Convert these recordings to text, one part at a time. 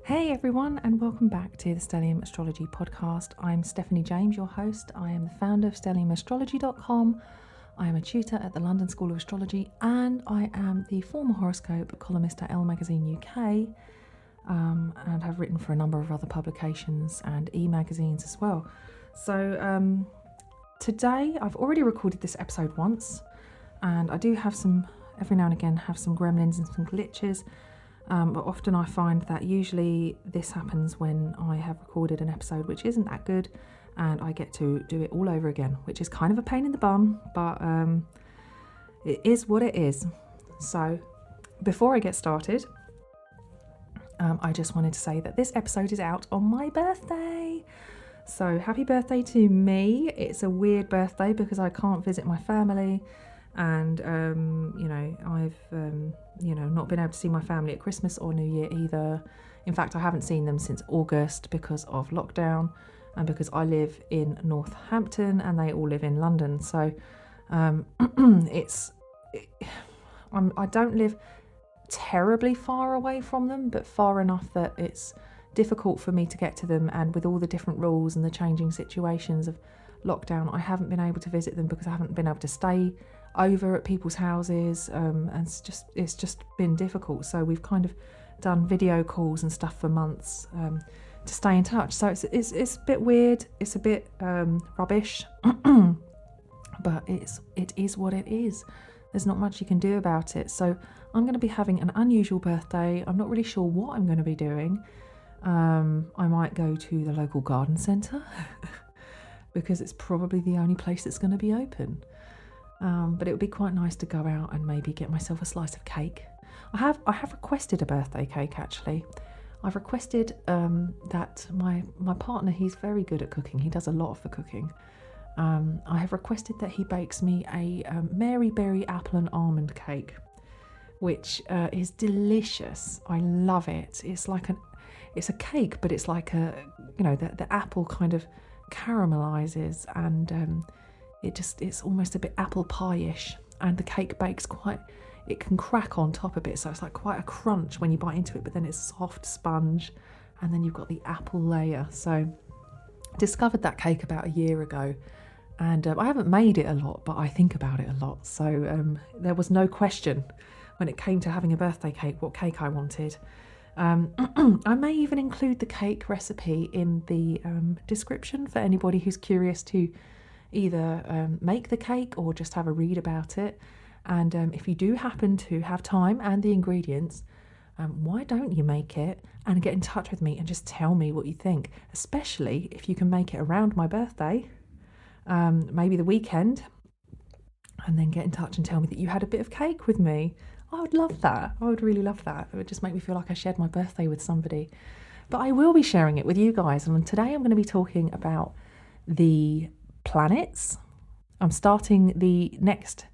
Hey everyone, and welcome back to the Stellium Astrology Podcast. I'm Stephanie James, your host. I am the founder of StelliumAstrology.com. I am a tutor at the London School of Astrology, and I am the former horoscope columnist at Elle Magazine UK, and have written for a number of other publications and e-magazines as well. So today, I've already recorded this episode once, and I do have every now and again, have some gremlins and some glitches. But often I find that usually this happens when I have recorded an episode which isn't that good and I get to do it all over again, which is kind of a pain in the bum, but it is what it is. So before I get started, I just wanted to say that this episode is out on my birthday. So happy birthday to me. It's a weird birthday because I can't visit my family. And, I've, not been able to see my family at Christmas or New Year either. In fact, I haven't seen them since August because of lockdown and because I live in Northampton and they all live in London. So I don't live terribly far away from them, but far enough that it's difficult for me to get to them. And with all the different rules and the changing situations of lockdown, I haven't been able to visit them because I haven't been able to stay over at people's houses, and it's just been difficult. So we've kind of done video calls and stuff for months to stay in touch. So it's a bit weird, it's a bit rubbish, but it is what it is. There's not much you can do about it. So I'm going to be having an unusual birthday. I'm not really sure what I'm going to be doing. I might go to the local garden centre because it's probably the only place that's going to be open. But it would be quite nice to go out and maybe get myself a slice of cake. I have requested a birthday cake, actually. I've requested that my partner, he's very good at cooking. He does a lot of the cooking. I have requested that he bakes me a Mary Berry apple and almond cake, which is delicious. I love it. It's a cake, but it's like the apple kind of caramelizes and it's almost a bit apple pie-ish, and the cake bakes it can crack on top a bit, so it's like quite a crunch when you bite into it, but then it's soft sponge, and then you've got the apple layer. So discovered that cake about a year ago, and I haven't made it a lot, but I think about it a lot. So there was no question when it came to having a birthday cake what cake I wanted. I may even include the cake recipe in the description for anybody who's curious to either make the cake or just have a read about it. And if you do happen to have time and the ingredients, why don't you make it and get in touch with me and just tell me what you think, especially if you can make it around my birthday, maybe the weekend, and then get in touch and tell me that you had a bit of cake with me. I would love that. I would really love that. It would just make me feel like I shared my birthday with somebody. But I will be sharing it with you guys, and today I'm going to be talking about the planets. I'm starting the next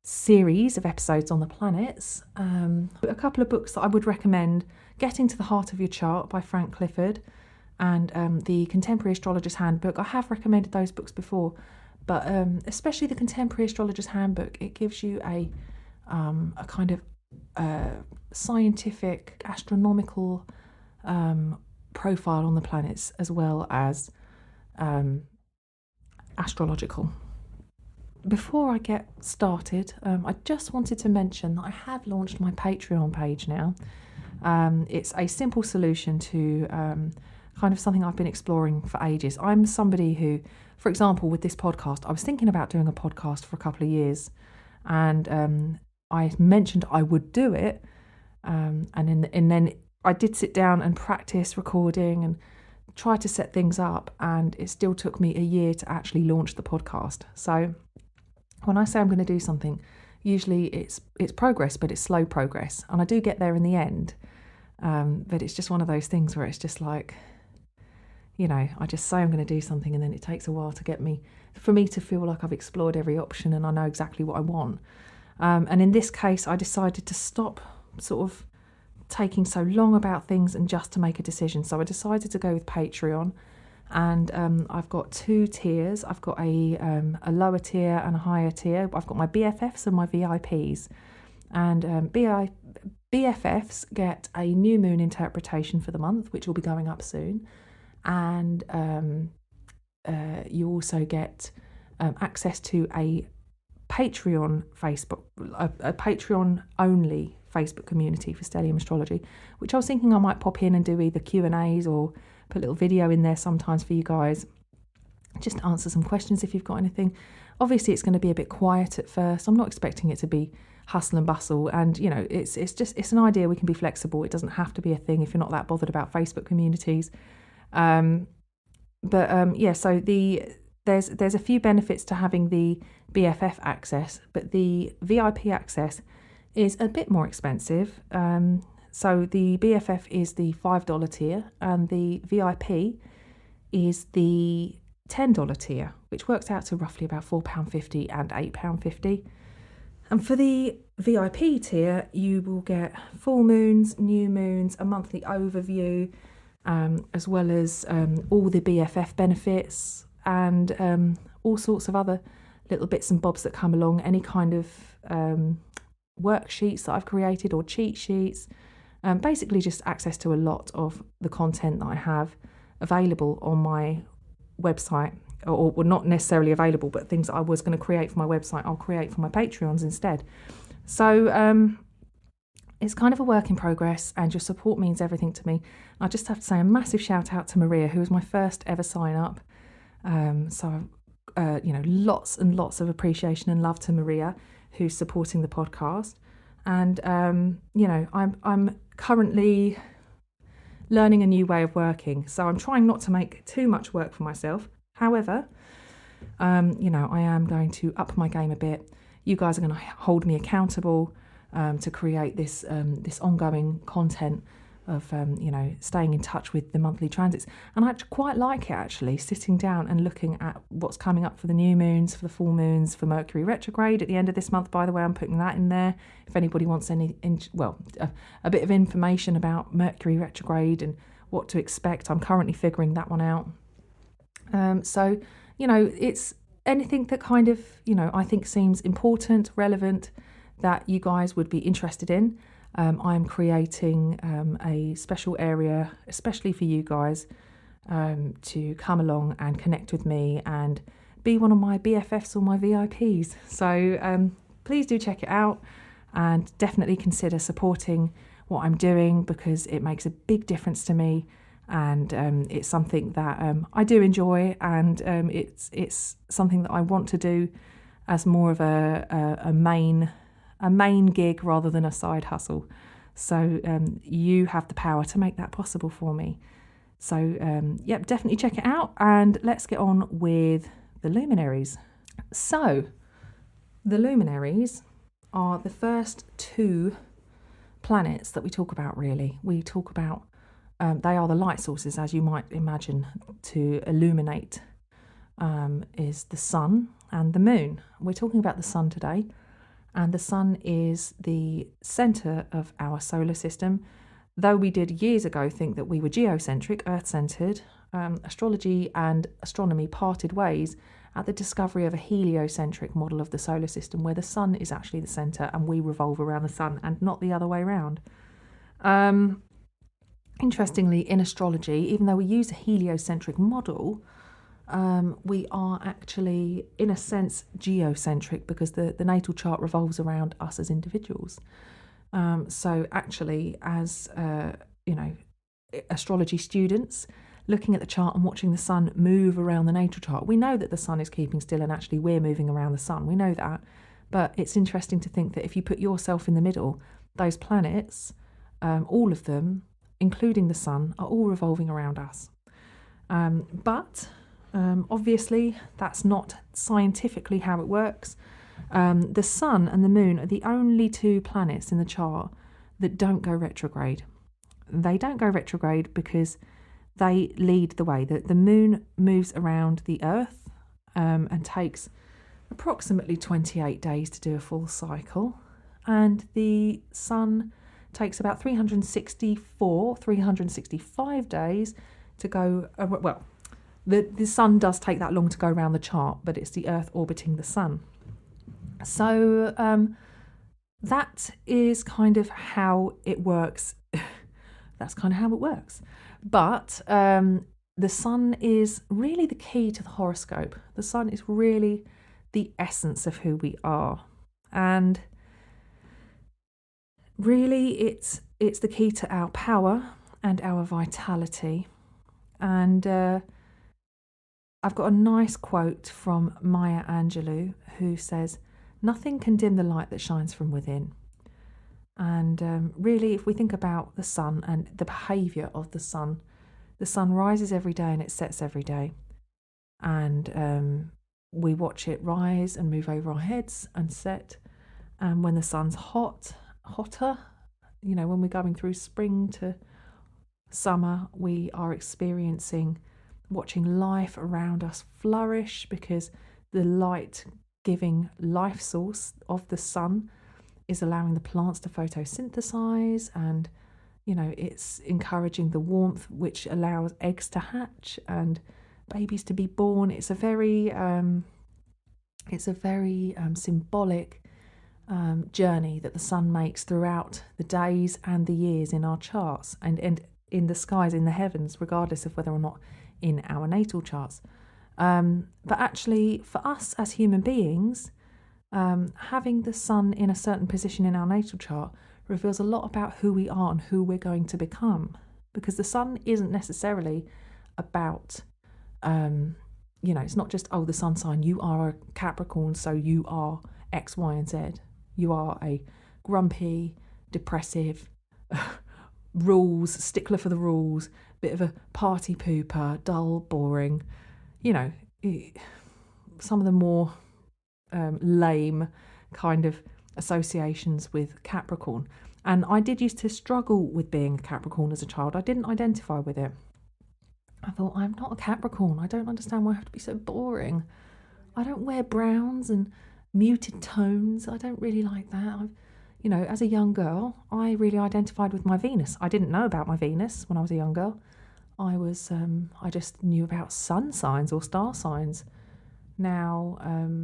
series of episodes on the planets. A couple of books that I would recommend: Getting to the Heart of Your Chart by Frank Clifford and the Contemporary Astrologer's Handbook. I have recommended those books before, but especially the Contemporary Astrologer's Handbook, it gives you a kind of scientific, astronomical profile on the planets, as well as astrological. Before I get started, I just wanted to mention that I have launched my Patreon page now. It's a simple solution to kind of something I've been exploring for ages. I'm somebody who, for example, with this podcast, I was thinking about doing a podcast for a couple of years, and I mentioned I would do it, and then I did sit down and practice recording and try to set things up, and it still took me a year to actually launch the podcast. So when I say I'm going to do something, usually it's progress, but it's slow progress, and I do get there in the end. But it's just one of those things where it's just like, I just say I'm going to do something, and then it takes a while for me to feel like I've explored every option and I know exactly what I want. And in this case, I decided to stop sort of taking so long about things and just to make a decision. So I decided to go with Patreon, and I've got two tiers. I've got a lower tier and a higher tier. I've got my BFFs and my VIPs, and BFFs get a new moon interpretation for the month, which will be going up soon. And you also get access to a Patreon a Patreon only Facebook community for Stellium Astrology, which I was thinking I might pop in and do either Q&As or put a little video in there sometimes for you guys, just to answer some questions if you've got anything. Obviously, it's going to be a bit quiet at first. I'm not expecting it to be hustle and bustle, and it's an idea. We can be flexible. It doesn't have to be a thing if you're not that bothered about Facebook communities. So there's a few benefits to having the BFF access, but the VIP access is a bit more expensive. So the BFF is the $5 tier, and the VIP is the $10 tier, which works out to roughly about £4.50 and £8.50. And for the VIP tier, you will get full moons, new moons, a monthly overview, as well as all the BFF benefits and all sorts of other little bits and bobs that come along, any kind of worksheets that I've created or cheat sheets, basically just access to a lot of the content that I have available on my website, or not necessarily available, but things that I was going to create for my website, I'll create for my Patreons instead. So it's kind of a work in progress, and your support means everything to me. I just have to say a massive shout out to Maria, who was my first ever sign up. Lots and lots of appreciation and love to Maria, who's supporting the podcast. And I'm currently learning a new way of working, so I'm trying not to make too much work for myself. However, I am going to up my game a bit. You guys are going to hold me accountable to create this ongoing content of staying in touch with the monthly transits. And I quite like it, actually, sitting down and looking at what's coming up for the new moons, for the full moons, for Mercury retrograde at the end of this month. By the way, I'm putting that in there if anybody wants a bit of information about Mercury retrograde and what to expect. I'm currently figuring that one out. It's anything that kind of, I think seems important, relevant, that you guys would be interested in. I'm creating a special area, especially for you guys, to come along and connect with me and be one of my BFFs or my VIPs. So please do check it out, and definitely consider supporting what I'm doing, because it makes a big difference to me, and it's something that I do enjoy, and it's something that I want to do as more of a main gig rather than a side hustle. So you have the power to make that possible for me. So definitely check it out, and let's get on with the luminaries. So the luminaries are the first two planets that we talk about, really. We talk about they are the light sources, as you might imagine, to illuminate is the sun and the moon. We're talking about the sun today. And the sun is the centre of our solar system. Though we did years ago think that we were geocentric, earth-centred, astrology and astronomy parted ways at the discovery of a heliocentric model of the solar system, where the sun is actually the centre and we revolve around the sun, and not the other way around. Interestingly, in astrology, even though we use a heliocentric model, we are actually, in a sense, geocentric, because the natal chart revolves around us as individuals. So actually, as astrology students, looking at the chart and watching the sun move around the natal chart, we know that the sun is keeping still, and actually we're moving around the sun. We know that. But it's interesting to think that if you put yourself in the middle, those planets, all of them, including the sun, are all revolving around us. Obviously, that's not scientifically how it works. The sun and the moon are the only two planets in the chart that don't go retrograde. They don't go retrograde because they lead the way. The moon moves around the earth and takes approximately 28 days to do a full cycle. And the sun takes about 365 days to go, the sun does take that long to go around the chart, but it's the earth orbiting the sun. So that is kind of how it works. That's kind of how it works. But the sun is really the key to the horoscope. The sun is really the essence of who we are. And really it's the key to our power and our vitality. And I've got a nice quote from Maya Angelou, who says, "Nothing can dim the light that shines from within." And really, if we think about the sun and the behaviour of the sun rises every day and it sets every day. And we watch it rise and move over our heads and set. And when the sun's hotter, when we're going through spring to summer, we are watching life around us flourish, because the light-giving life source of the sun is allowing the plants to photosynthesize, and it's encouraging the warmth, which allows eggs to hatch and babies to be born. It's a very symbolic journey that the sun makes throughout the days and the years in our charts, and in the skies, in the heavens, regardless of whether or not in our natal charts. But actually, for us as human beings, having the sun in a certain position in our natal chart reveals a lot about who we are and who we're going to become. Because the sun isn't necessarily about, it's not just, the sun sign, you are a Capricorn, so you are X, Y, and Z. You are a grumpy, depressive, stickler for the rules, bit of a party pooper, dull, boring, some of the more lame kind of associations with Capricorn. And I did used to struggle with being a Capricorn as a child. I didn't identify with it. I thought, I'm not a Capricorn. I don't understand why I have to be so boring. I don't wear browns and muted tones. I don't really like that. As a young girl, I really identified with my Venus. I didn't know about my Venus when I was a young girl. I just knew about sun signs or star signs. Now,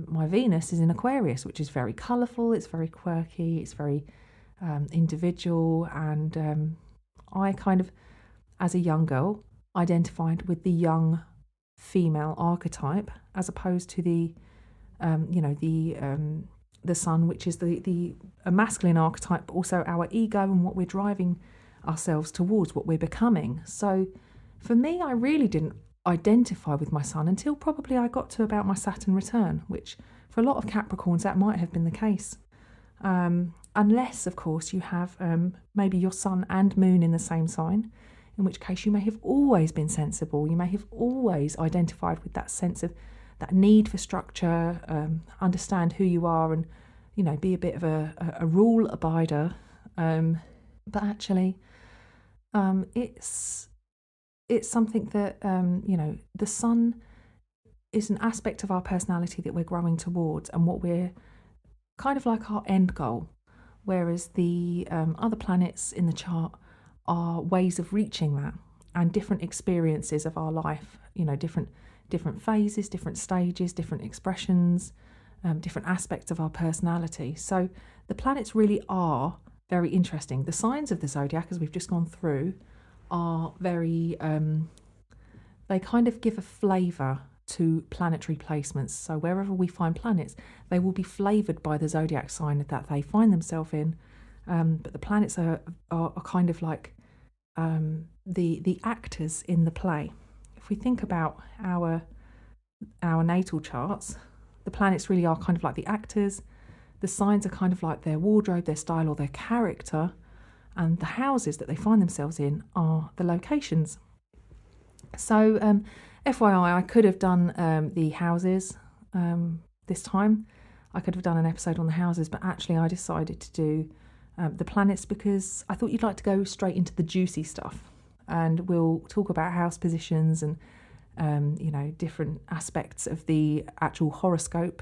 my Venus is in Aquarius, which is very colourful, it's very quirky, it's very individual, and I kind of, as a young girl, identified with the young female archetype, as opposed to the sun, which is a masculine archetype, but also our ego and what we're driving ourselves towards, what we're becoming. So for me, I really didn't identify with my sun until probably I got to about my Saturn return, which for a lot of Capricorns that might have been the case, unless of course you have maybe your sun and moon in the same sign, in which case you may have always been sensible, you may have always identified with that sense of that need for structure, understand who you are, and be a bit of a rule abider, but actually it's something that, the sun is an aspect of our personality that we're growing towards, and what we're kind of like our end goal, whereas the other planets in the chart are ways of reaching that, and different experiences of our life, different phases, different stages, different expressions, different aspects of our personality. So the planets really are very interesting. The signs of the zodiac, as we've just gone through, are very, they kind of give a flavour to planetary placements. So wherever we find planets, they will be flavoured by the zodiac sign that they find themselves in. But the planets are kind of like the actors in the play. If we think about our natal charts, the planets really are kind of like the actors. The signs are kind of like their wardrobe, their style, or their character. And the houses that they find themselves in are the locations. So, FYI, I could have done the houses this time. I could have done an episode on the houses, but actually I decided to do the planets because I thought you'd like to go straight into the juicy stuff. And we'll talk about house positions and, different aspects of the actual horoscope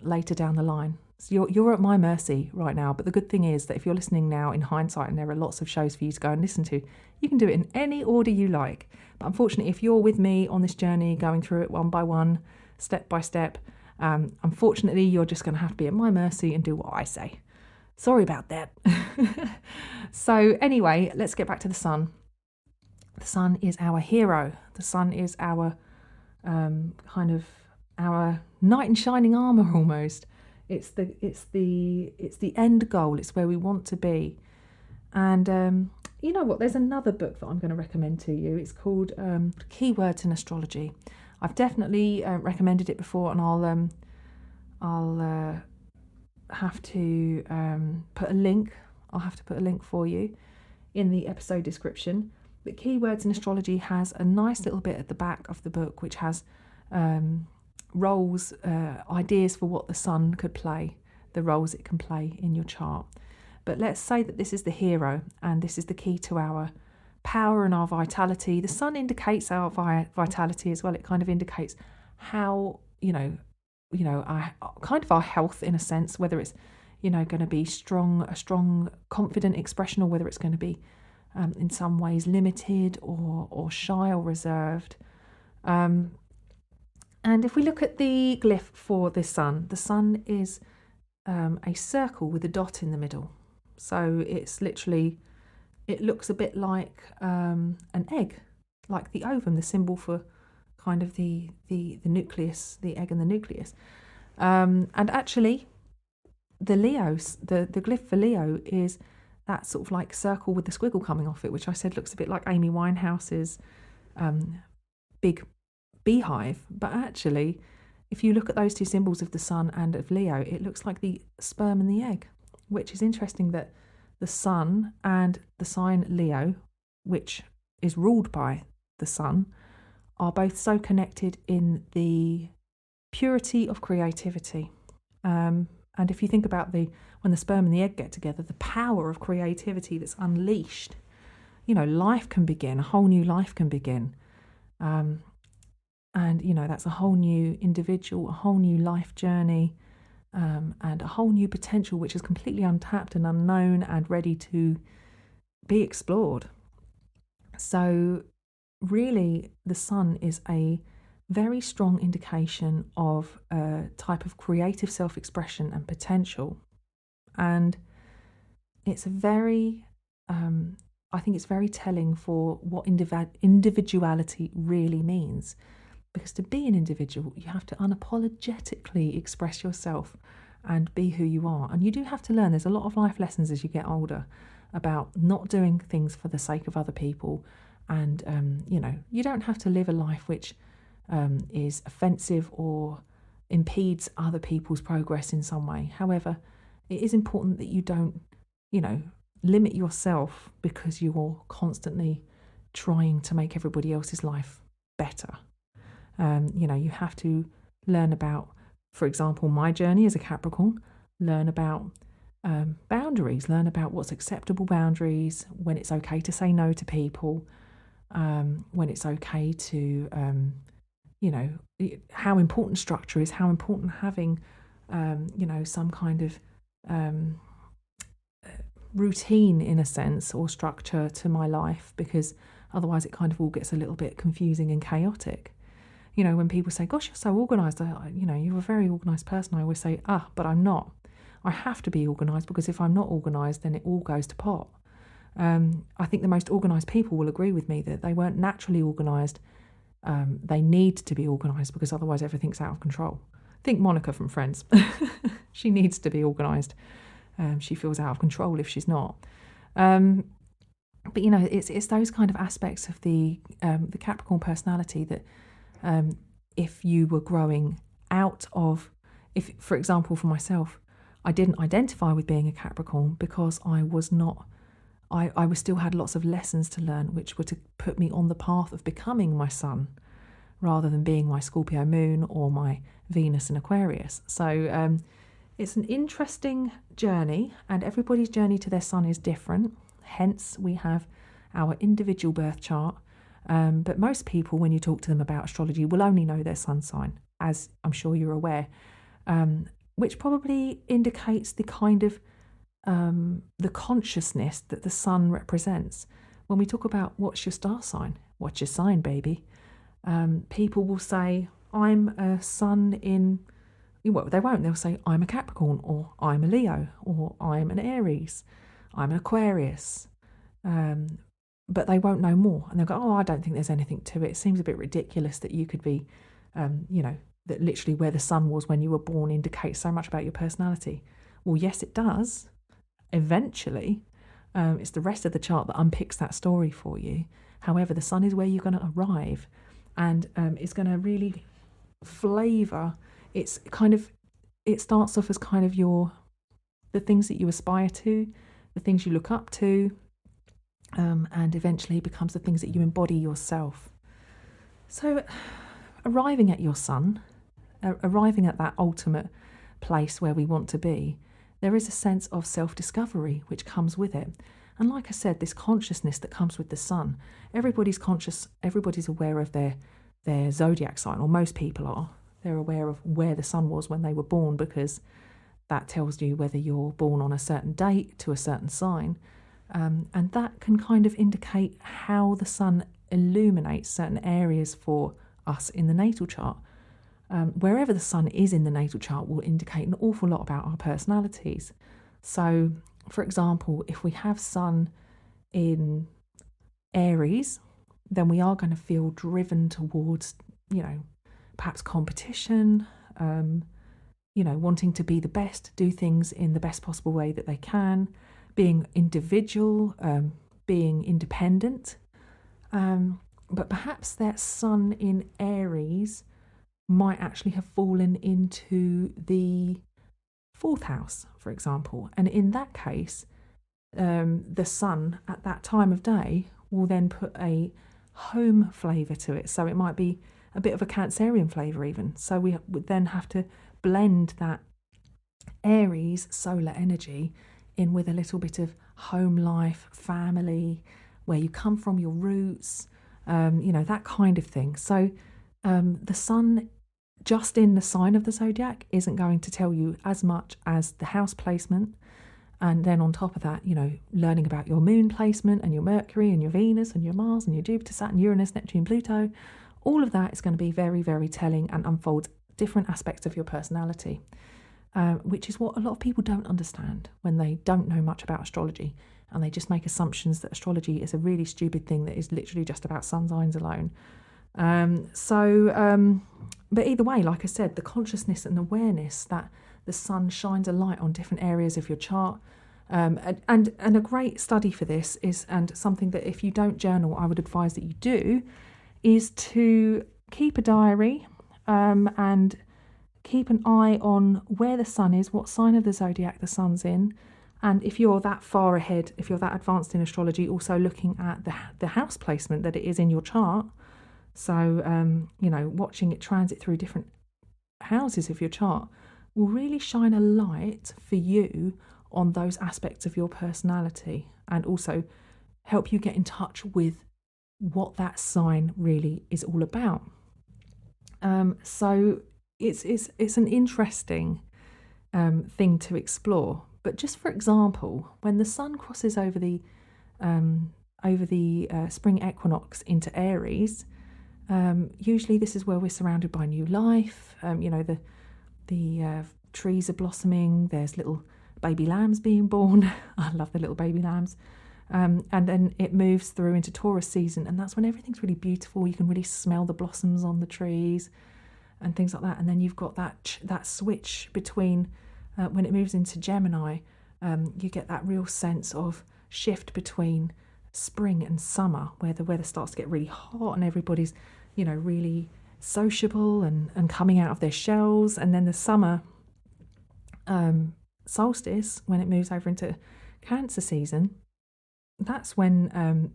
later down the line. So you're at my mercy right now, but the good thing is that if you're listening now in hindsight and there are lots of shows for you to go and listen to, you can do it in any order you like. But unfortunately, if you're with me on this journey, going through it one by one, step by step, unfortunately, you're just going to have to be at my mercy and do what I say. Sorry about that. So anyway, let's get back to the sun. The sun is our hero. The sun is our kind of our knight in shining armor almost. It's the end goal. It's where we want to be. And you know what? There's another book that I'm going to recommend to you. It's called Keywords in Astrology. I've definitely recommended it before, and I'll have to put a link. I'll have to put a link for you in the episode description. But Keywords in Astrology has a nice little bit at the back of the book, which has roles, ideas for what the sun could play, the roles it can play in your chart. But let's say that this is the hero, and this is the key to our power and our vitality. The sun indicates our vitality as well. It kind of indicates how, our kind of our health in a sense, whether it's, going to be a strong, confident expression, or whether it's going to be in some ways limited or shy or reserved. And if we look at the glyph for the sun is a circle with a dot in the middle. So it's literally, it looks a bit like an egg, like the ovum, the symbol for kind of the nucleus, the egg and the nucleus. And actually, the glyph for Leo is that sort of like circle with the squiggle coming off it, which I said looks a bit like Amy Winehouse's big beehive. But actually, if you look at those two symbols of the sun and of Leo, it looks like the sperm and the egg, which is interesting that the sun and the sign Leo, which is ruled by the sun, are both so connected in the purity of creativity. And if you think about when the sperm and the egg get together, the power of creativity that's unleashed, life can begin, a whole new life can begin. And, that's a whole new individual, a whole new life journey, and a whole new potential, which is completely untapped and unknown and ready to be explored. So really, the sun is a very strong indication of a type of creative self-expression and potential. And it's I think it's very telling for what individuality really means. Because to be an individual, you have to unapologetically express yourself and be who you are. And you do have to learn. There's a lot of life lessons as you get older about not doing things for the sake of other people. And, you don't have to live a life which is offensive or impedes other people's progress in some way. However, it is important that you don't, limit yourself because you're constantly trying to make everybody else's life better. You have to learn about, for example, my journey as a Capricorn, learn about boundaries, learn about what's acceptable boundaries, when it's okay to say no to people, when it's okay to, how important structure is, how important having, some kind of routine in a sense or structure to my life, because otherwise it kind of all gets a little bit confusing and chaotic. When people say, gosh, you're so organised, you're a very organised person, I always say, but I'm not. I have to be organised, because if I'm not organised, then it all goes to pot. I think the most organised people will agree with me that they weren't naturally organised. They need to be organised, because otherwise everything's out of control. Think Monica from Friends. She needs to be organised. She feels out of control if she's not. But it's those kind of aspects of the Capricorn personality that if you were growing out of, if, for example, for myself, I didn't identify with being a Capricorn because I was not, I still had lots of lessons to learn, which were to put me on the path of becoming my sun, rather than being my Scorpio moon or my Venus in Aquarius. So it's an interesting journey, and everybody's journey to their sun is different. Hence, we have our individual birth chart. But most people, when you talk to them about astrology, will only know their sun sign, as I'm sure you're aware, which probably indicates the kind of the consciousness that the sun represents. When we talk about what's your star sign, what's your sign, baby, people will say, I'm a sun in well, they won't. They'll say, I'm a Capricorn, or I'm a Leo, or I'm an Aries, I'm an Aquarius. But they won't know more. And they'll go, oh, I don't think there's anything to it. It seems a bit ridiculous that you could be, that literally where the sun was when you were born indicates so much about your personality. Well, yes, it does. Eventually, it's the rest of the chart that unpicks that story for you. However, the sun is where you're going to arrive, and it's going to really flavour. It starts off as kind of the things that you aspire to, the things you look up to, and eventually becomes the things that you embody yourself. So arriving at your sun, arriving at that ultimate place where we want to be, there is a sense of self-discovery which comes with it. And like I said, this consciousness that comes with the sun, everybody's conscious, everybody's aware of their zodiac sign, or most people are. They're aware of where the sun was when they were born, because that tells you whether you're born on a certain date to a certain sign. And that can kind of indicate how the sun illuminates certain areas for us in the natal chart. Wherever the sun is in the natal chart will indicate an awful lot about our personalities. So, for example, if we have sun in Aries, then we are going to feel driven towards, perhaps competition, wanting to be the best, do things in the best possible way that they can, being individual, being independent. But perhaps that sun in Aries might actually have fallen into the 4th house, for example. And in that case, the sun at that time of day will then put a home flavour to it. So it might be a bit of a Cancerian flavour even. So we would then have to blend that Aries solar energy in with a little bit of home life, family, where you come from, your roots, that kind of thing. So the sun just in the sign of the zodiac isn't going to tell you as much as the house placement. And then on top of that, learning about your moon placement and your Mercury and your Venus and your Mars and your Jupiter, Saturn, Uranus, Neptune, Pluto, all of that is going to be very, very telling and unfolds different aspects of your personality, which is what a lot of people don't understand when they don't know much about astrology, and they just make assumptions that astrology is a really stupid thing that is literally just about sun signs alone. But either way, like I said, the consciousness and awareness that the sun shines a light on different areas of your chart. And a great study for this is, and something that if you don't journal, I would advise that you do, is to keep a diary and keep an eye on where the sun is, what sign of the zodiac the sun's in. And if you're that far ahead, if you're that advanced in astrology, also looking at the house placement that it is in your chart. So, watching it transit through different houses of your chart will really shine a light for you on those aspects of your personality, and also help you get in touch with what that sign really is all about. So it's an interesting thing to explore. But just for example, when the sun crosses over the spring equinox into Aries, usually this is where we're surrounded by new life. The trees are blossoming. There's little baby lambs being born. I love the little baby lambs. And then it moves through into Taurus season, and that's when everything's really beautiful. You can really smell the blossoms on the trees and things like that. And then you've got that switch between when it moves into Gemini. You get that real sense of shift between spring and summer, where the weather starts to get really hot and everybody's really sociable and coming out of their shells. And then the summer solstice, when it moves over into Cancer season, that's when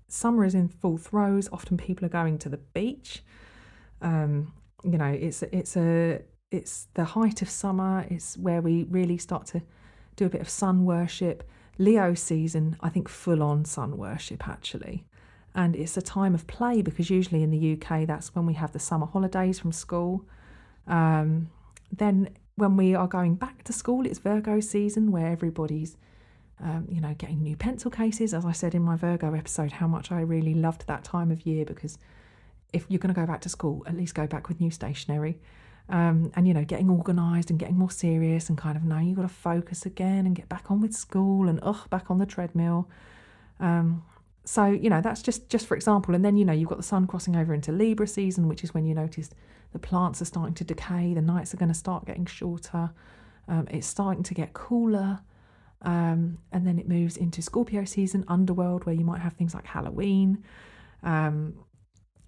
summer is in full throes. Often people are going to the beach. It's the height of summer. It's where we really start to do a bit of sun worship. Leo season, I think, full on sun worship actually. And it's a time of play, because usually in the UK that's when we have the summer holidays from school. Then when we are going back to school, it's Virgo season, where everybody's getting new pencil cases. As I said in my Virgo episode, how much I really loved that time of year, because if you're going to go back to school, at least go back with new stationery. And, getting organised and getting more serious and kind of knowing you've got to focus again and get back on with school and back on the treadmill. So, that's just for example. And then, you've got the sun crossing over into Libra season, which is when you notice the plants are starting to decay, the nights are going to start getting shorter, it's starting to get cooler. And then it moves into Scorpio season, underworld, where you might have things like Halloween,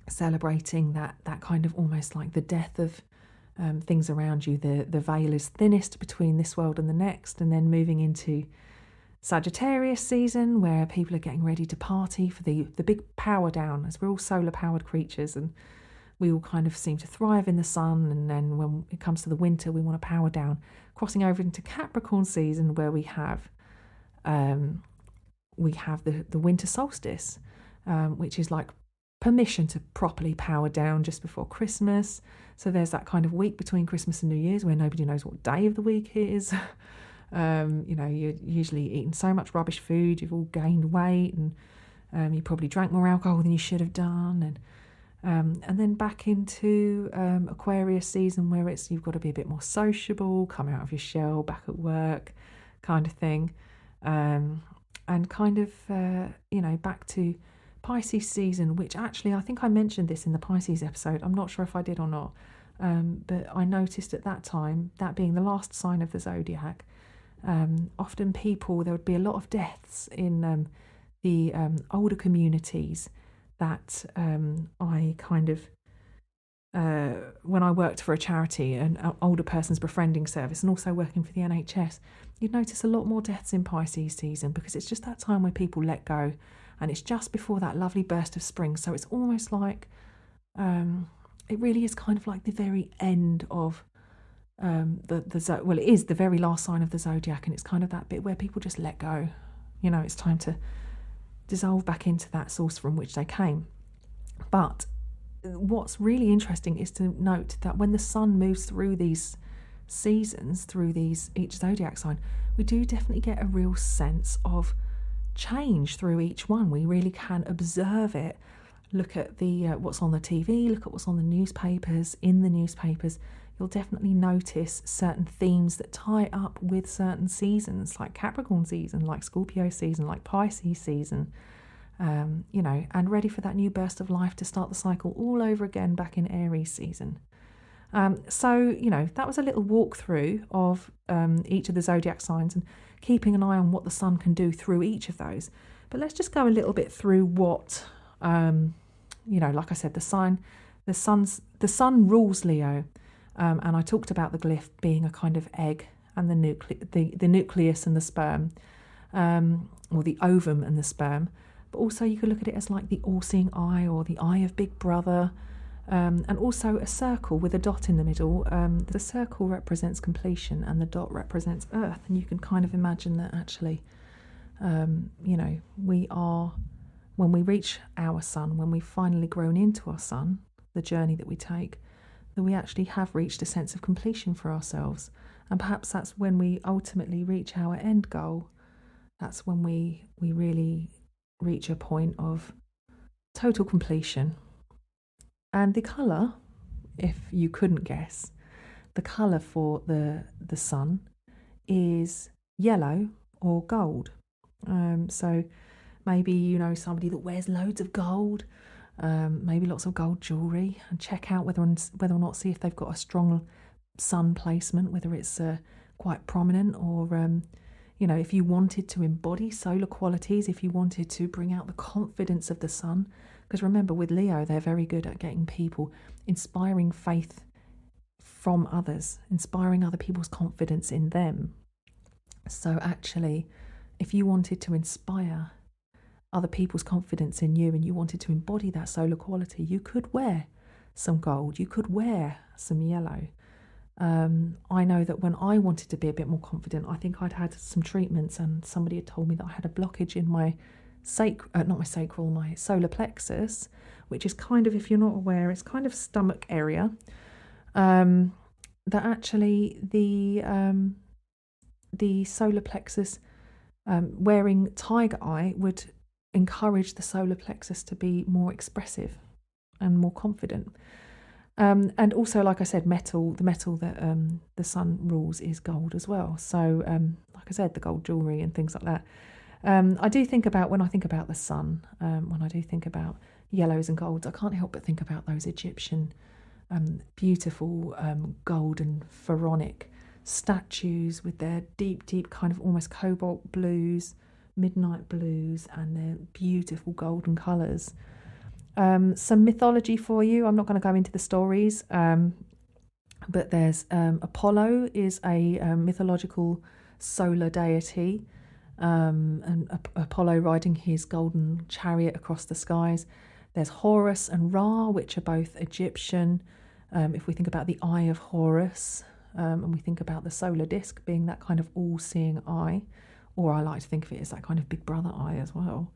celebrating that kind of almost like the death of things around you. The veil is thinnest between this world and the next, and then moving into Sagittarius season, where people are getting ready to party for the big power down, as we're all solar powered creatures and we all kind of seem to thrive in the sun. And then when it comes to the winter, we want to power down, crossing over into Capricorn season, where we have the winter solstice, which is like permission to properly power down just before Christmas. So there's that kind of week between Christmas and New Year's where nobody knows what day of the week it is. You're usually eating so much rubbish food, you've all gained weight, and you probably drank more alcohol than you should have done. And then back into Aquarius season, where you've got to be a bit more sociable, come out of your shell, back at work, kind of thing. And kind of, back to Pisces season, which actually I think I mentioned this in the Pisces episode. I'm not sure if I did or not. But I noticed at that time, that being the last sign of the zodiac, often there would be a lot of deaths in the older communities that I kind of, when I worked for a charity, an older person's befriending service, and also working for the NHS, you'd notice a lot more deaths in Pisces season, because it's just that time where people let go, and it's just before that lovely burst of spring. So it's almost like, it really is kind of like the very end of it is the very last sign of the zodiac, and it's kind of that bit where people just let go. It's time to dissolve back into that source from which they came. But what's really interesting is to note that when the sun moves through these seasons, through each zodiac sign, we do definitely get a real sense of change through each one. We really can observe it. Look at the what's on the TV, look at what's on the newspapers. In the newspapers, you'll definitely notice certain themes that tie up with certain seasons, like Capricorn season, like Scorpio season, like Pisces season, and ready for that new burst of life to start the cycle all over again back in Aries season. So that was a little walkthrough of each of the zodiac signs and keeping an eye on what the sun can do through each of those. But let's just go a little bit through what, like I said, the sun rules Leo. And I talked about the glyph being a kind of egg, and the nucleus and the sperm, or the ovum and the sperm. But also you could look at it as like the all-seeing eye, or the eye of Big Brother, and also a circle with a dot in the middle. The circle represents completion and the dot represents Earth. And you can kind of imagine that actually, we are, when we reach our sun, when we've finally grown into our sun, the journey that we take, that we actually have reached a sense of completion for ourselves. And perhaps that's when we ultimately reach our end goal. That's when we really reach a point of total completion. And the colour, if you couldn't guess, the colour for the sun is yellow or gold. So maybe somebody that wears loads of gold, maybe lots of gold jewellery, and check out whether or not, see if they've got a strong sun placement, whether it's quite prominent, or if you wanted to embody solar qualities, if you wanted to bring out the confidence of the sun. Because remember, with Leo, they're very good at getting people, inspiring faith from others, inspiring other people's confidence in them. So actually, if you wanted to inspire other people's confidence in you, and you wanted to embody that solar quality, you could wear some gold, you could wear some yellow. I know that when I wanted to be a bit more confident, I think I'd had some treatments, and somebody had told me that I had a blockage in my my solar plexus, which is kind of, if you're not aware, it's kind of stomach area. That actually the solar plexus, wearing tiger eye would encourage the solar plexus to be more expressive and more confident. And also, like I said, the metal that the sun rules is gold as well. So, like I said, the gold jewellery and things like that. I do think about, when I think about the sun, when I do think about yellows and golds, I can't help but think about those Egyptian beautiful golden pharaonic statues with their deep kind of almost cobalt blues, midnight blues, and their beautiful golden colours. Some mythology for you. I'm not going to go into the stories, but there's Apollo is a mythological solar deity, and Apollo riding his golden chariot across the skies. There's Horus and Ra, which are both Egyptian. If we think about the eye of Horus, and we think about the solar disk being that kind of all-seeing eye, or I like to think of it as that kind of big brother eye as well.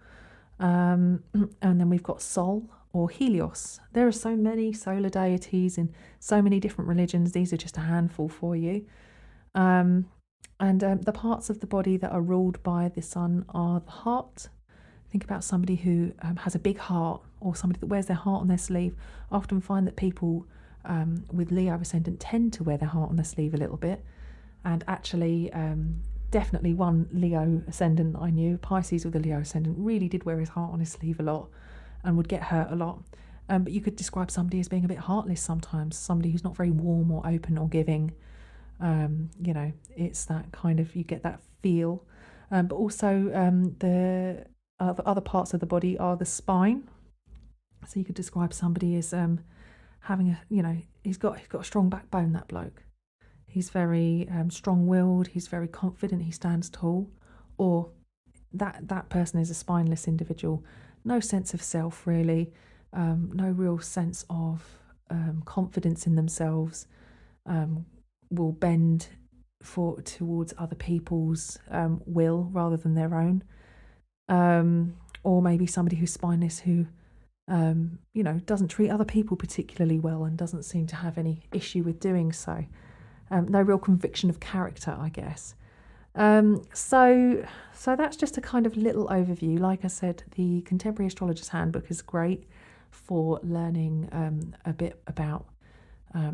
And then we've got Sol or Helios. There are so many solar deities in so many different religions. These are just a handful for you. And the parts of the body that are ruled by the sun are the heart. Think about somebody who has a big heart, or somebody that wears their heart on their sleeve. I often find that people with Leo ascendant tend to wear their heart on their sleeve a little bit. And actually, definitely one Leo ascendant I knew, Pisces with a Leo ascendant, really did wear his heart on his sleeve a lot and would get hurt a lot. But you could describe somebody as being a bit heartless sometimes, somebody who's not very warm or open or giving. It's that kind of, you get that feel. But also the other parts of the body are the spine. So you could describe somebody as having he's got a strong backbone, that bloke. He's very strong-willed, he's very confident, he stands tall. Or that person is a spineless individual. No sense of self, really. No real sense of confidence in themselves. Will bend towards other people's will rather than their own. Or maybe somebody who's spineless who doesn't treat other people particularly well and doesn't seem to have any issue with doing so. No real conviction of character, I guess. So that's just a kind of little overview. Like I said, the Contemporary Astrologer's Handbook is great for learning a bit about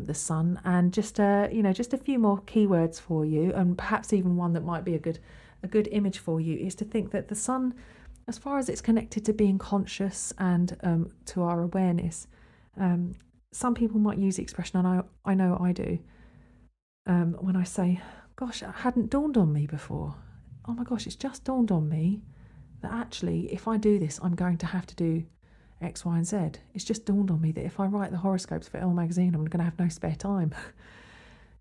the sun, and just a few more keywords for you, and perhaps even one that might be a good image for you, is to think that the sun, as far as it's connected to being conscious and to our awareness, some people might use the expression, and I know I do, when I say, gosh, it hadn't dawned on me before. Oh my gosh, it's just dawned on me that actually, if I do this, I'm going to have to do X, Y, and Z. It's just dawned on me that if I write the horoscopes for Elle magazine, I'm going to have no spare time.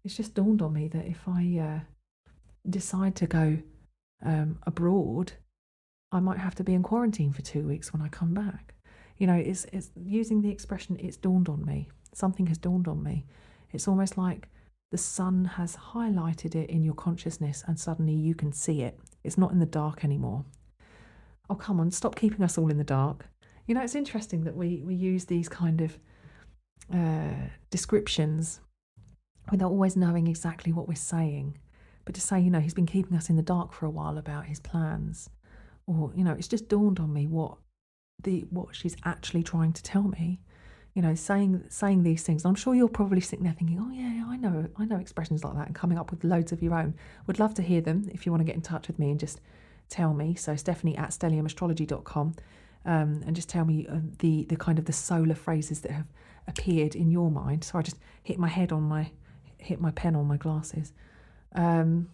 It's just dawned on me that if I decide to go abroad, I might have to be in quarantine for 2 weeks when I come back. It's using the expression, it's dawned on me. Something has dawned on me. It's almost like the sun has highlighted it in your consciousness and suddenly you can see it. It's not in the dark anymore. Oh, come on, stop keeping us all in the dark. It's interesting that we use these kind of descriptions without always knowing exactly what we're saying. But to say, he's been keeping us in the dark for a while about his plans. Or, it's just dawned on me what she's actually trying to tell me. Saying these things. I'm sure you're probably sitting there thinking, oh yeah, I know expressions like that, and coming up with loads of your own. Would love to hear them if you want to get in touch with me and just tell me. So Stephanie@stelliumastrology.com, and just tell me the kind of the solar phrases that have appeared in your mind. So I just hit my pen on my glasses. And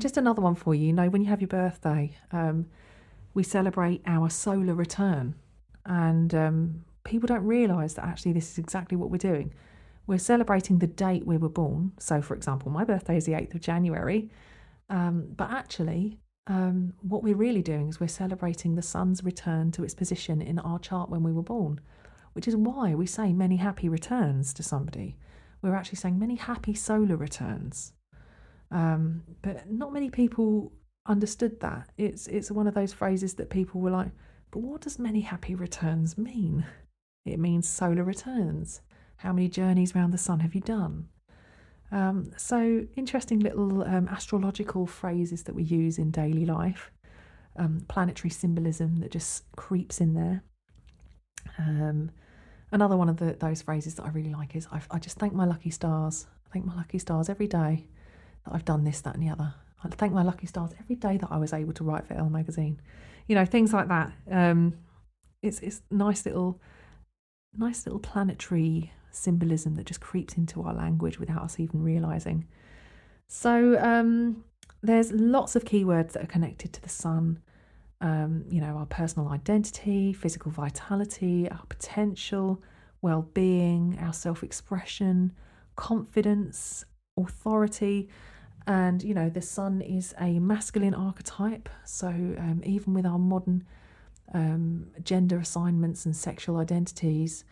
just another one for you. When you have your birthday, we celebrate our solar return, and people don't realise that actually this is exactly what we're doing. We're celebrating the date we were born. So, for example, my birthday is the 8th of January. But actually, what we're really doing is we're celebrating the sun's return to its position in our chart when we were born, which is why we say many happy returns to somebody. We're actually saying many happy solar returns. But not many people understood that. It's one of those phrases that people were like, but what does many happy returns mean? It means solar returns. How many journeys around the sun have you done? So interesting little astrological phrases that we use in daily life. Planetary symbolism that just creeps in there. Another one of those phrases that I really like is, I just thank my lucky stars. I thank my lucky stars every day that I've done this, that and the other. I thank my lucky stars every day that I was able to write for Elle magazine. Things like that. It's nice little planetary symbolism that just creeps into our language without us even realising. So there's lots of keywords that are connected to the sun. Our personal identity, physical vitality, our potential, well-being, our self-expression, confidence, authority. And, the sun is a masculine archetype. So even with our modern gender assignments and sexual identities,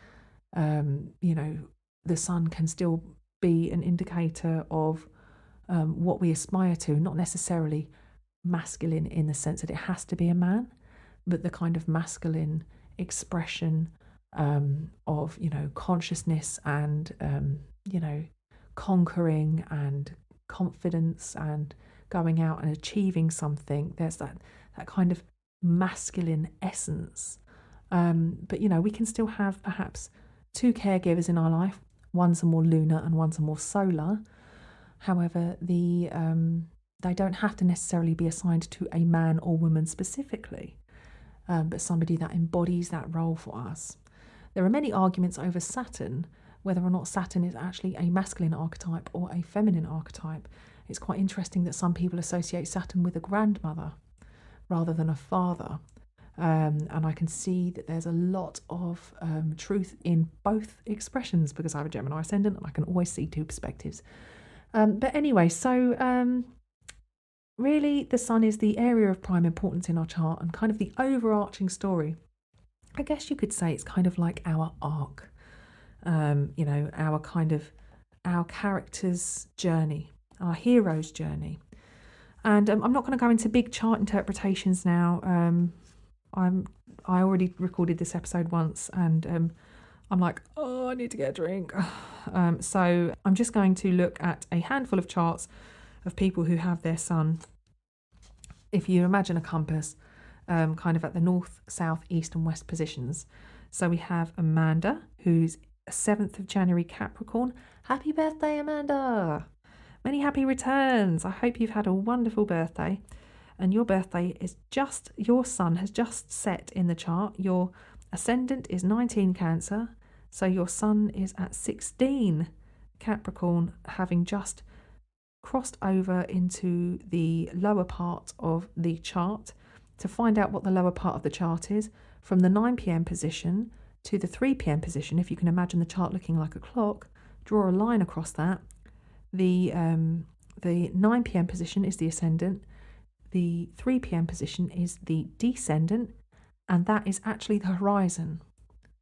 the sun can still be an indicator of what we aspire to, not necessarily masculine in the sense that it has to be a man, but the kind of masculine expression of consciousness and conquering and confidence and going out and achieving something. There's that kind of masculine essence, but we can still have perhaps two caregivers in our life. One's a more lunar and one's a more solar. However, they don't have to necessarily be assigned to a man or woman specifically, but somebody that embodies that role for us. There are many arguments over Saturn, whether or not Saturn is actually a masculine archetype or a feminine archetype. It's quite interesting that some people associate Saturn with a grandmother rather than a father. And I can see that there's a lot of truth in both expressions because I have a Gemini ascendant and I can always see two perspectives. But anyway, so really the sun is the area of prime importance in our chart and kind of the overarching story. I guess you could say it's kind of like our arc, our character's journey, our hero's journey. And I'm not going to go into big chart interpretations now. I already recorded this episode once and I'm like, I need to get a drink. So I'm just going to look at a handful of charts of people who have their sun. If you imagine a compass, kind of at the north, south, east and west positions. So we have Amanda, who's 7th of January Capricorn. Happy birthday, Amanda! Many happy returns. I hope you've had a wonderful birthday. And your birthday is your sun has just set in the chart. Your ascendant is 19 Cancer. So your sun is at 16 Capricorn, having just crossed over into the lower part of the chart. To find out what the lower part of the chart is, from the 9 p.m. position to the 3 p.m. position, if you can imagine the chart looking like a clock, draw a line across that. The 9 p.m. position is the ascendant, the 3 p.m. position is the descendant, and that is actually the horizon,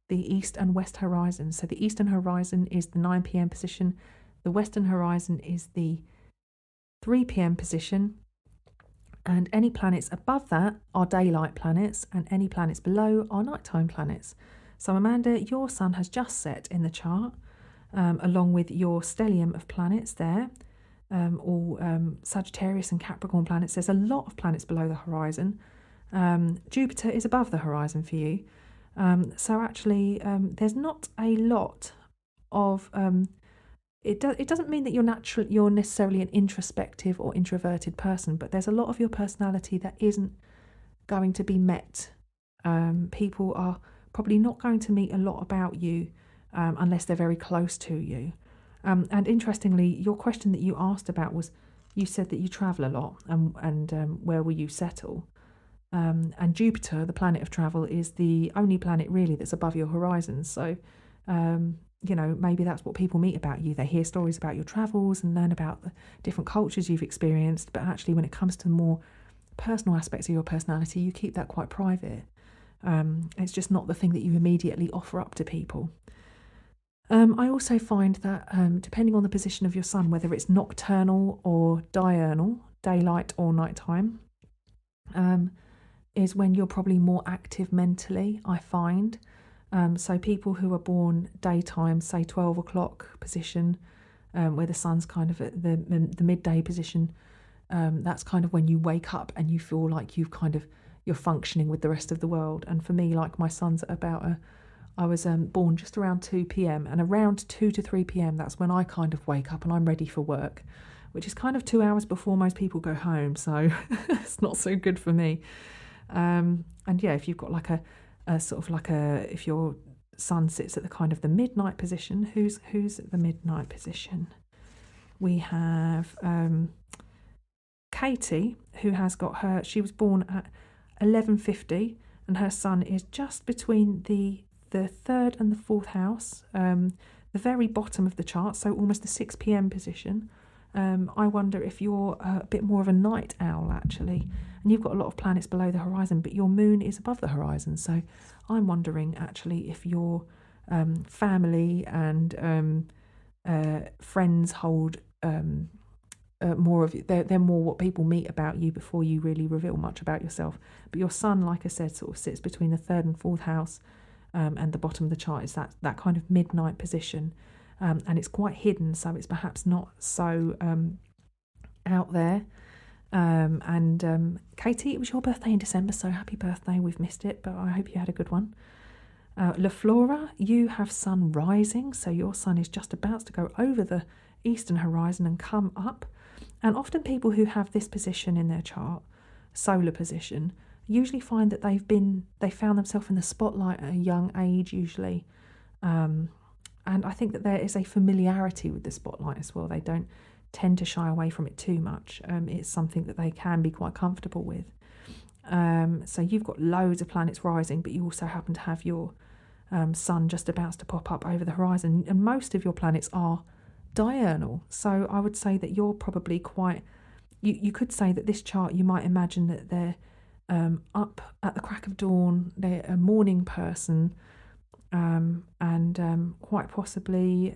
the east and west horizon. So the eastern horizon is the 9 p.m. position, the western horizon is the 3 p.m. position, and any planets above that are daylight planets, and any planets below are nighttime planets. So Amanda, your sun has just set in the chart, along with your stellium of planets there, all Sagittarius and Capricorn planets. There's a lot of planets below the horizon. Jupiter is above the horizon for you. So actually, there's not a lot of... It doesn't mean that you're necessarily an introspective or introverted person, but there's a lot of your personality that isn't going to be met. People are probably not going to meet a lot about you unless they're very close to you. And interestingly, your question that you asked about was, you said that you travel a lot, and where will you settle? And Jupiter, the planet of travel, is the only planet really that's above your horizon. So, maybe that's what people meet about you. They hear stories about your travels and learn about the different cultures you've experienced. But actually, when it comes to more personal aspects of your personality, you keep that quite private. It's just not the thing that you immediately offer up to people. I also find that depending on the position of your sun, whether it's nocturnal or diurnal, daylight or nighttime, is when you're probably more active mentally, I find. So people who are born daytime, say 12 o'clock position, where the sun's kind of at the midday position, that's kind of when you wake up and you feel like you're functioning with the rest of the world. And for me, like my sun's at about I was born just around 2 p.m. and around 2 to 3 p.m. that's when I kind of wake up and I'm ready for work, which is kind of 2 hours before most people go home. So it's not so good for me. And yeah, if you've got like a sort of like if your sun sits at the kind of the midnight position, who's at the midnight position? We have Katie, who has got she was born at 11:50, and her sun is just between the third and the fourth house, the very bottom of the chart, so almost the 6 p.m. position. I wonder if you're a bit more of a night owl, actually, and you've got a lot of planets below the horizon, but your moon is above the horizon. So I'm wondering, actually, if your family and friends hold more of you. They're more what people meet about you before you really reveal much about yourself. But your sun, like I said, sort of sits between the third and fourth house, and the bottom of the chart is that kind of midnight position. And it's quite hidden, so it's perhaps not so out there. Katie, it was your birthday in December, so happy birthday. We've missed it, but I hope you had a good one. La Flora, you have sun rising, so your sun is just about to go over the eastern horizon and come up. And often people who have this position in their chart, solar position, usually find that they found themselves in the spotlight at a young age, usually. And I think that there is a familiarity with the spotlight as well. They don't tend to shy away from it too much. It's something that they can be quite comfortable with. So you've got loads of planets rising, but you also happen to have your sun just about to pop up over the horizon. And most of your planets are diurnal. So I would say that you're probably quite... You could say that this chart, you might imagine that they're up at the crack of dawn. They're a morning person. And quite possibly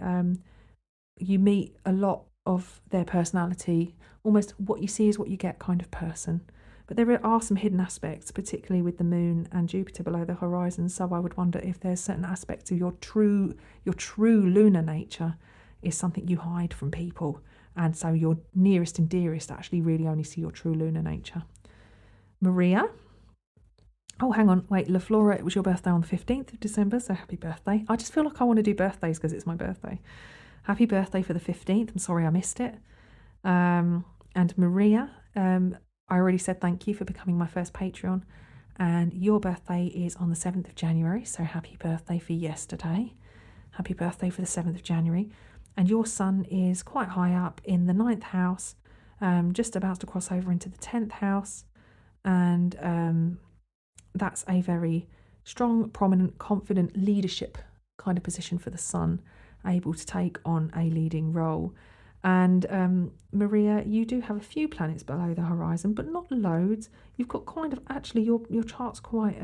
you meet a lot of their personality, almost what you see is what you get kind of person. But there are some hidden aspects, particularly with the moon and Jupiter below the horizon. So I would wonder if there's certain aspects of your true lunar nature is something you hide from people. And so your nearest and dearest actually really only see your true lunar nature. Maria. Oh, hang on. Wait, La Flora, it was your birthday on the 15th of December, so happy birthday. I just feel like I want to do birthdays because it's my birthday. Happy birthday for the 15th. I'm sorry I missed it. And Maria, I already said thank you for becoming my first Patreon. And your birthday is on the 7th of January, so happy birthday for yesterday. Happy birthday for the 7th of January. And your sun is quite high up in the 9th house, just about to cross over into the 10th house. And that's a very strong, prominent, confident leadership kind of position for the sun, able to take on a leading role. And Maria, you do have a few planets below the horizon, but not loads. You've got kind of, actually, your chart's quite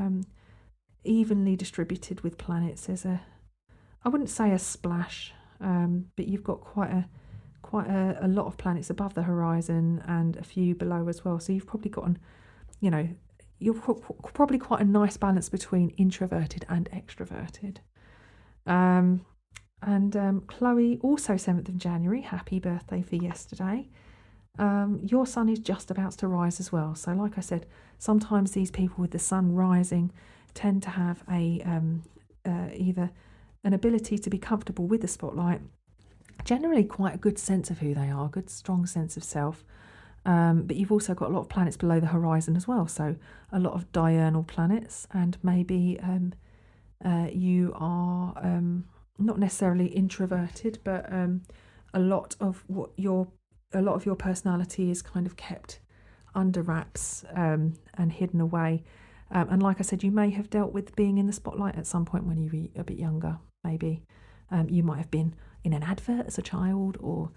evenly distributed with planets. There's I wouldn't say a splash, but you've got quite a lot of planets above the horizon and a few below as well. So you've probably gotten, you're probably quite a nice balance between introverted and extroverted. And Chloe, also 7th of January, happy birthday for yesterday. Your sun is just about to rise as well. So like I said, sometimes these people with the sun rising tend to have either an ability to be comfortable with the spotlight, generally quite a good sense of who they are, a good strong sense of self. But you've also got a lot of planets below the horizon as well, so a lot of diurnal planets, and maybe you are not necessarily introverted, but a lot of your personality is kind of kept under wraps and hidden away. And like I said, you may have dealt with being in the spotlight at some point when you were a bit younger. Maybe you might have been in an advert as a child, or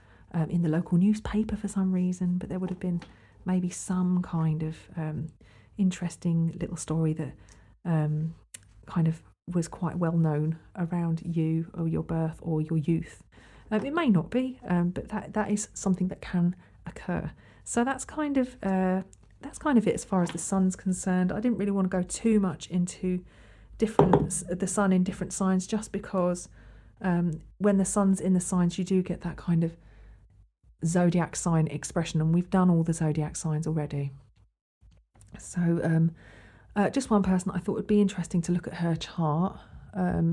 in the local newspaper for some reason, but there would have been maybe some kind of interesting little story that kind of was quite well known around you or your birth or your youth. It may not be, but that is something that can occur. So that's kind of it as far as the sun's concerned. I didn't really want to go too much into the sun in different signs, just because when the sun's in the signs, you do get that kind of zodiac sign expression, and we've done all the zodiac signs already. So just one person I thought would be interesting to look at her chart.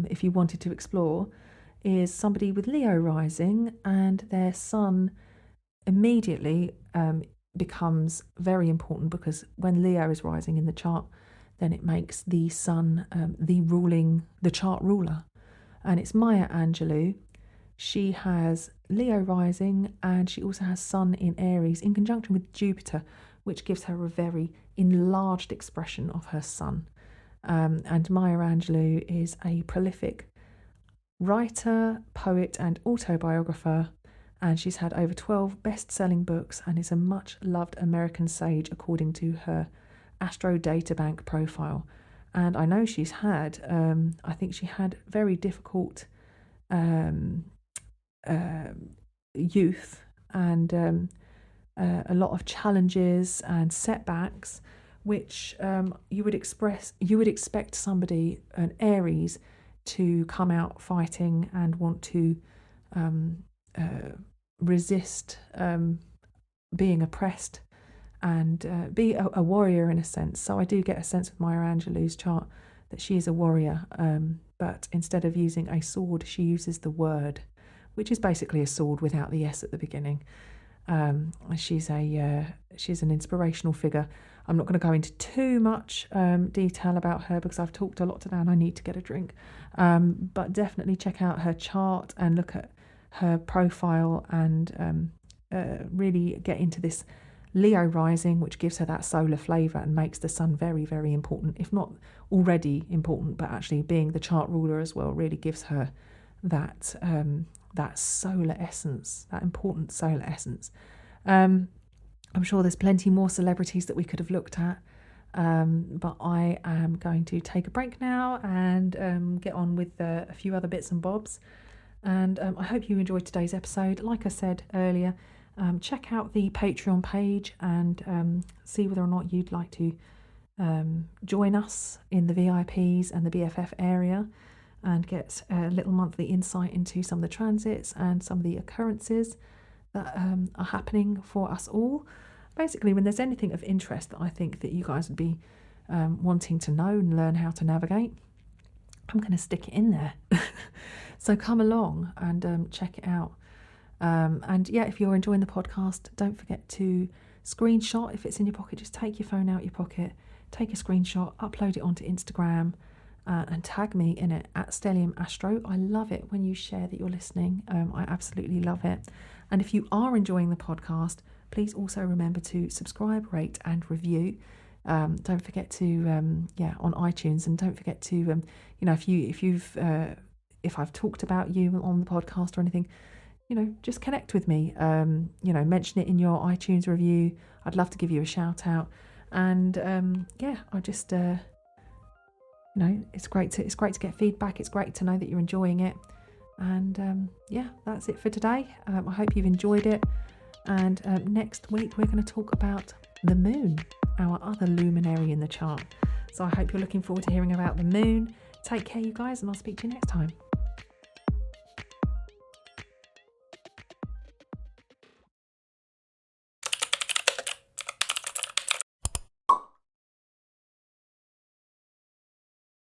if you wanted to explore, is somebody with Leo rising, and their sun immediately becomes very important, because when Leo is rising in the chart, then it makes the sun the chart ruler. And it's Maya Angelou. She has Leo rising, and she also has Sun in Aries in conjunction with Jupiter, which gives her a very enlarged expression of her sun. And Maya Angelou is a prolific writer, poet and autobiographer, and she's had over 12 best-selling books and is a much-loved American sage according to her Astro Databank profile. And I know she's had, I think she had very difficult youth and a lot of challenges and setbacks, which you would expect somebody, an Aries, to come out fighting and want to resist being oppressed and be a warrior in a sense. So I do get a sense with Maya Angelou's chart that she is a warrior, but instead of using a sword, she uses the word, which is basically a sword without the S at the beginning. She's an inspirational figure. I'm not going to go into too much detail about her because I've talked a lot today and I need to get a drink. But definitely check out her chart and look at her profile and really get into this Leo rising, which gives her that solar flavour and makes the sun very, very important, if not already important, but actually being the chart ruler as well really gives her that solar essence, that important solar essence. I'm sure there's plenty more celebrities that we could have looked at, but I am going to take a break now and get on with a few other bits and bobs. And I hope you enjoyed today's episode. Like I said earlier, check out the Patreon page and see whether or not you'd like to join us in the VIPs and the BFF area and get a little monthly insight into some of the transits and some of the occurrences that are happening for us all. Basically, when there's anything of interest that I think that you guys would be wanting to know and learn how to navigate, I'm going to stick it in there. So come along and check it out. And yeah, if you're enjoying the podcast, don't forget to screenshot. If it's in your pocket, just take your phone out your pocket, take a screenshot, upload it onto Instagram, and tag me in it at Stellium Astro. I love it when you share that you're listening. I absolutely love it. And if you are enjoying the podcast, please also remember to subscribe, rate and review. Don't forget to on iTunes, and don't forget to if I've talked about you on the podcast or anything, just connect with me. Mention it in your iTunes review. I'd love to give you a shout out. And I just it's great to get feedback. It's great to know that you're enjoying it. And that's it for today. I hope you've enjoyed it. And next week we're going to talk about the moon, our other luminary in the chart. So I hope you're looking forward to hearing about the moon. Take care, you guys, and I'll speak to you next time.